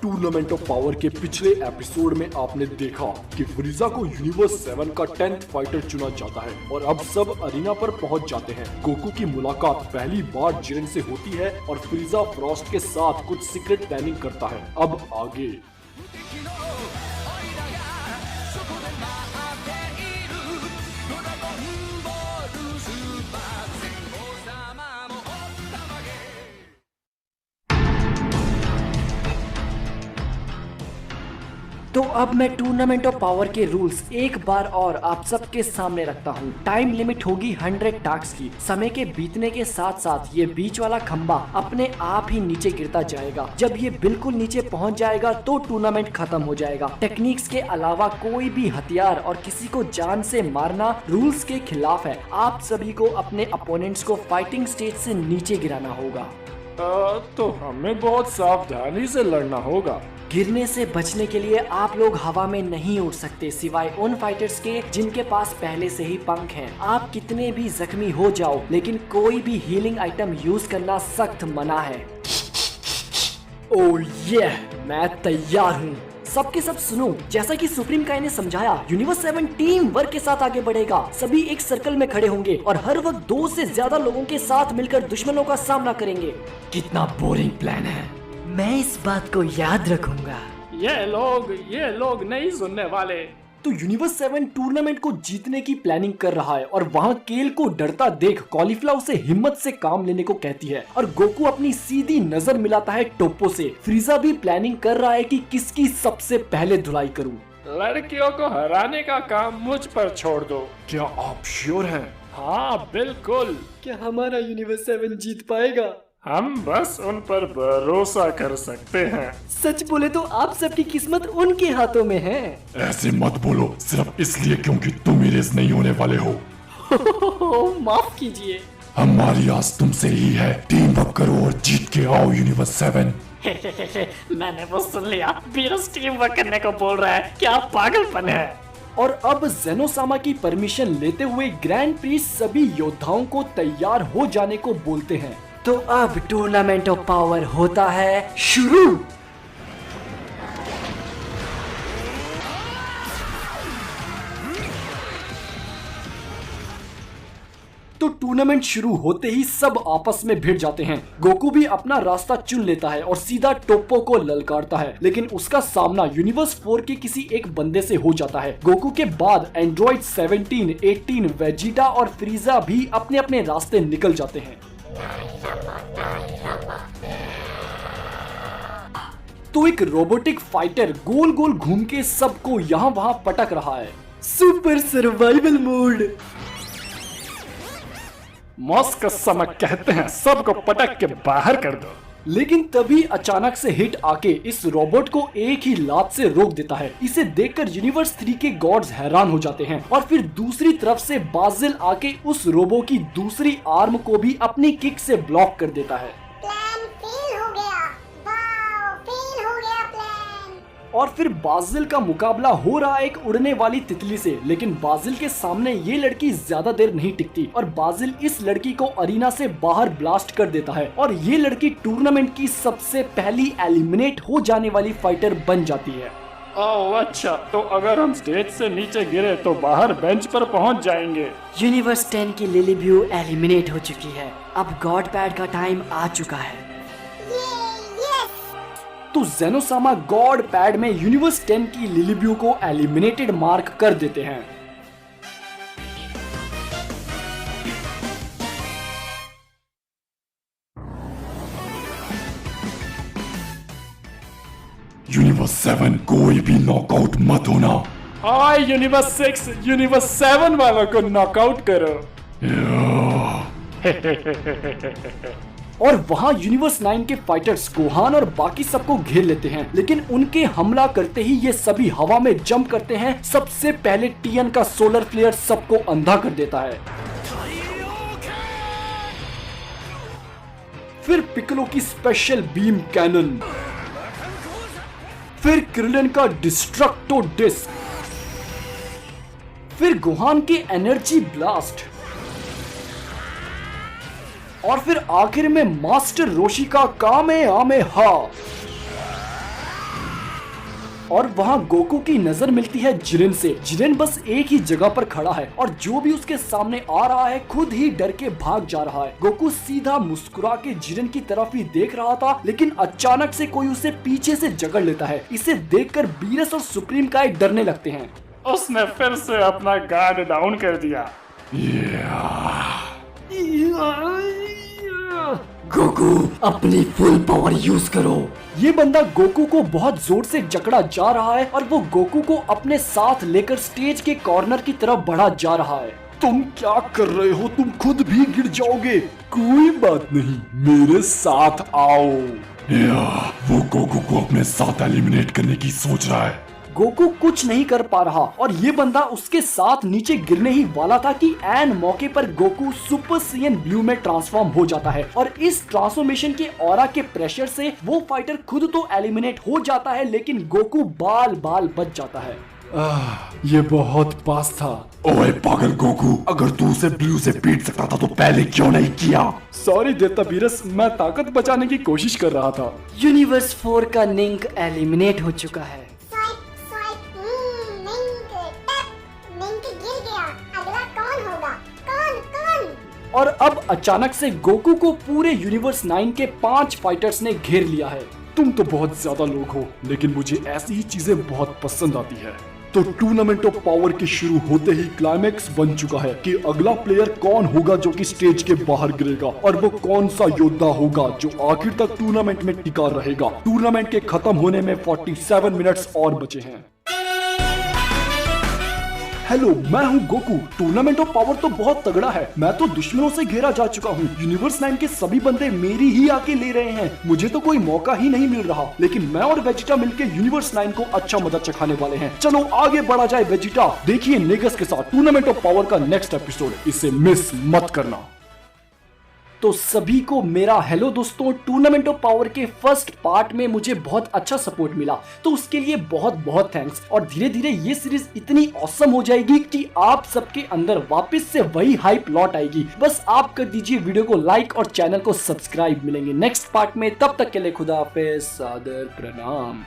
Tournament of power के पिछले episode में आपने देखा कि फ्रीजा को यूनिवर्स 7 का 10th फाइटर चुना जाता है और अब सब अरीना पर पहुंच जाते हैं। गोकू की मुलाकात पहली बार जिरेन से होती है और फ्रीजा फ्रॉस्ट के साथ कुछ सीक्रेट प्लानिंग करता है। अब आगे तो अब मैं टूर्नामेंट ऑफ पावर के रूल्स एक बार और आप सबके सामने रखता हूँ। टाइम लिमिट होगी 100 टास्क की। समय के बीतने के साथ साथ ये बीच वाला खंबा अपने आप ही नीचे गिरता जाएगा। जब ये बिल्कुल नीचे पहुँच जाएगा तो टूर्नामेंट खत्म हो जाएगा। टेक्निक्स के अलावा कोई भी हथियार और किसी को जान से मारना रूल्स के खिलाफ है। आप सभी को अपने अपोनेंट्स को फाइटिंग स्टेज से नीचे गिराना होगा। तो हमें बहुत सावधानी से लड़ना होगा। गिरने से बचने के लिए आप लोग हवा में नहीं उड़ सकते सिवाय उन फाइटर्स के जिनके पास पहले से ही पंख हैं। आप कितने भी जख्मी हो जाओ लेकिन कोई भी हीलिंग आइटम यूज करना सख्त मना है। ओह ये मैं तैयार हूँ। सबके सब सुनो, जैसा कि सुप्रीम काई ने समझाया, यूनिवर्स 7 टीम वर्क के साथ आगे बढ़ेगा। सभी एक सर्कल में खड़े होंगे और हर वक्त 2 से ज्यादा लोगों के साथ मिलकर दुश्मनों का सामना करेंगे। कितना बोरिंग प्लान है। मैं इस बात को याद रखूंगा। ये लोग नहीं सुनने वाले। तो यूनिवर्स 7 टूर्नामेंट को जीतने की प्लानिंग कर रहा है और वहाँ केल को डरता देख कॉलीफ्लावर से हिम्मत से काम लेने को कहती है और गोकू अपनी सीधी नजर मिलाता है टोप्पो से। फ्रीजा भी प्लानिंग कर रहा है कि किसकी सबसे पहले धुलाई करूं। लड़कियों को हराने का काम मुझ पर छोड़ दो। क्या आप श्योर हैं? हाँ बिल्कुल। क्या हमारा यूनिवर्स 7 जीत पाएगा? हम बस उन पर भरोसा कर सकते हैं। सच बोले तो आप सबकी किस्मत उनके हाथों में है। ऐसे मत बोलो सिर्फ इसलिए क्योंकि तुम ही रेस नहीं होने वाले हो। माफ कीजिए। हमारी आस तुमसे ही है। टीम अप करो और जीत के आओ यूनिवर्स 7। मैंने वो सुन लिया, वीरस टीम वर्क करने को बोल रहा है। क्या पागलपन है। और अब जेनोसामा की परमिशन लेते हुए ग्रैंड प्रीस्ट सभी योद्धाओं को तैयार हो जाने को बोलते हैं। तो अब टूर्नामेंट ऑफ पावर होता है शुरू। तो टूर्नामेंट शुरू होते ही सब आपस में भिड़ जाते हैं। गोकू भी अपना रास्ता चुन लेता है और सीधा टोप्पो को ललकारता है, लेकिन उसका सामना यूनिवर्स 4 के किसी एक बंदे से हो जाता है। गोकू के बाद एंड्रॉइड 17, 18, वेजिटा और फ्रीजा भी अपने अपने रास्ते निकल जाते हैं। तो एक रोबोटिक फाइटर गोल गोल घूम के सबको यहाँ वहाँ पटक रहा है। Super survival mode. मौत समय कहते हैं सबको पटक के बाहर कर दो। लेकिन तभी अचानक से हिट आके इस रोबोट को एक ही लात से रोक देता है। इसे देखकर यूनिवर्स 3 के गॉड्स हैरान हो जाते हैं और फिर दूसरी तरफ से बाजिल आके उस रोबो की दूसरी आर्म को भी अपनी किक से ब्लॉक कर देता है। प्लान फेल हो गया। वाओ, फेल हो गया प्लान। और फिर बाजिल का मुकाबला हो रहा है एक उड़ने वाली तितली से, लेकिन बाजिल के सामने ये लड़की ज्यादा देर नहीं टिकती और बाजिल इस लड़की को अरीना से बाहर ब्लास्ट कर देता है और ये लड़की टूर्नामेंट की सबसे पहली एलिमिनेट हो जाने वाली फाइटर बन जाती है। ओह अच्छा, तो अगर हम स्टेज से नीचे गिरे तो बाहर बेंच पर पहुंच जाएंगे। यूनिवर्स 10 की लिलीब्यू एलिमिनेट हो चुकी है। अब गॉड पैड का टाइम आ चुका है। तो जेनोसामा गॉड पैड में यूनिवर्स 10 की लिलीब्यू को एलिमिनेटेड मार्क कर देते हैं। यूनिवर्स 7 कोई भी नॉकआउट मत होना। हाय यूनिवर्स 6, यूनिवर्स 7 वालों को नॉकआउट करो। और वहाँ यूनिवर्स 9 के फाइटर्स गोहान और बाकी सबको घेर लेते हैं, लेकिन उनके हमला करते ही ये सभी हवा में जंप करते हैं। सबसे पहले टीएन का सोलर फ्लेयर सबको अंधा कर देता है। फिर पिकलो की स्पेशल बीम कैनन, फिर क्रिलन का डिस्ट्रक्टो डिस्क, फिर गोहान की एनर्जी ब्लास्ट और फिर आखिर में मास्टर रोशी का कामेहामेहा। और वहाँ गोकू की नजर मिलती है जिरेन से। जिरेन बस एक ही जगह पर खड़ा है और जो भी उसके सामने आ रहा है खुद ही डर के भाग जा रहा है। गोकू सीधा मुस्कुरा के जिरेन की तरफ ही देख रहा था, लेकिन अचानक से कोई उसे पीछे से जकड़ लेता है। इसे देखकर बीरस और सुप्रीम काय डरने लगते हैं। उसने फिर से अपना गार्ड डाउन कर दिया। गोकू अपनी फुल पावर यूज करो। ये बंदा गोकू को बहुत जोर से जकड़ा जा रहा है और वो गोकू को अपने साथ लेकर स्टेज के कॉर्नर की तरफ बढ़ा जा रहा है। तुम क्या कर रहे हो? तुम खुद भी गिर जाओगे। कोई बात नहीं, मेरे साथ आओ। वो गोकू को अपने साथ एलिमिनेट करने की सोच रहा है। गोकू कुछ नहीं कर पा रहा और ये बंदा उसके साथ नीचे गिरने ही वाला था कि एन मौके पर गोकू सुपर साइयन ब्लू में ट्रांसफॉर्म हो जाता है और इस ट्रांसफॉर्मेशन के ऑरा के प्रेशर से वो फाइटर खुद तो एलिमिनेट हो जाता है, लेकिन गोकू बाल बाल बच जाता है। ये बहुत पास था। ओए पागल गोकू, अगर तू उसे ब्लू से पीट सकता था तो पहले क्यों नहीं किया? सॉरी देता बीरस, मैं ताकत बचाने की कोशिश कर रहा था। यूनिवर्स 4 का निंक एलिमिनेट हो चुका है। स्वाइप स्वाइप मिंक गिर गया। अगला कौन होगा? कौन? और अब अचानक से गोकू को पूरे यूनिवर्स 9 के 5 फाइटर्स ने घेर लिया है। तुम तो बहुत ज्यादा लोग हो, लेकिन मुझे ऐसी ही चीजें बहुत पसंद आती है। तो टूर्नामेंट ऑफ पावर के शुरू होते ही क्लाइमैक्स बन चुका है कि अगला प्लेयर कौन होगा जो कि स्टेज के बाहर गिरेगा और वो कौन सा योद्धा होगा जो आखिर तक टूर्नामेंट में टिका रहेगा। टूर्नामेंट के खत्म होने में 47 मिनट्स और बचे हैं। हेलो, मैं हूँ गोकू। टूर्नामेंट ऑफ पावर तो बहुत तगड़ा है। मैं तो दुश्मनों से घेरा जा चुका हूँ। यूनिवर्स 9 के सभी बंदे मेरी ही आके ले रहे हैं। मुझे तो कोई मौका ही नहीं मिल रहा, लेकिन मैं और वेजिटा मिलके यूनिवर्स 9 को अच्छा मजा चखाने वाले हैं। चलो आगे बढ़ा जाए। वेजिटा, देखिए नेगस के साथ टूर्नामेंट ऑफ पावर का नेक्स्ट एपिसोड, इसे मिस मत करना। तो सभी को मेरा हेलो दोस्तों। टूर्नामेंट ऑफ पावर के फर्स्ट पार्ट में मुझे बहुत अच्छा सपोर्ट मिला, तो उसके लिए बहुत बहुत थैंक्स। और धीरे धीरे ये सीरीज इतनी ऑसम हो जाएगी कि आप सबके अंदर वापस से वही हाइप लौट आएगी। बस आप कर दीजिए वीडियो को लाइक और चैनल को सब्सक्राइब। मिलेंगे नेक्स्ट पार्ट में, तब तक के लिए खुदा हाफिज़, सादर प्रणाम।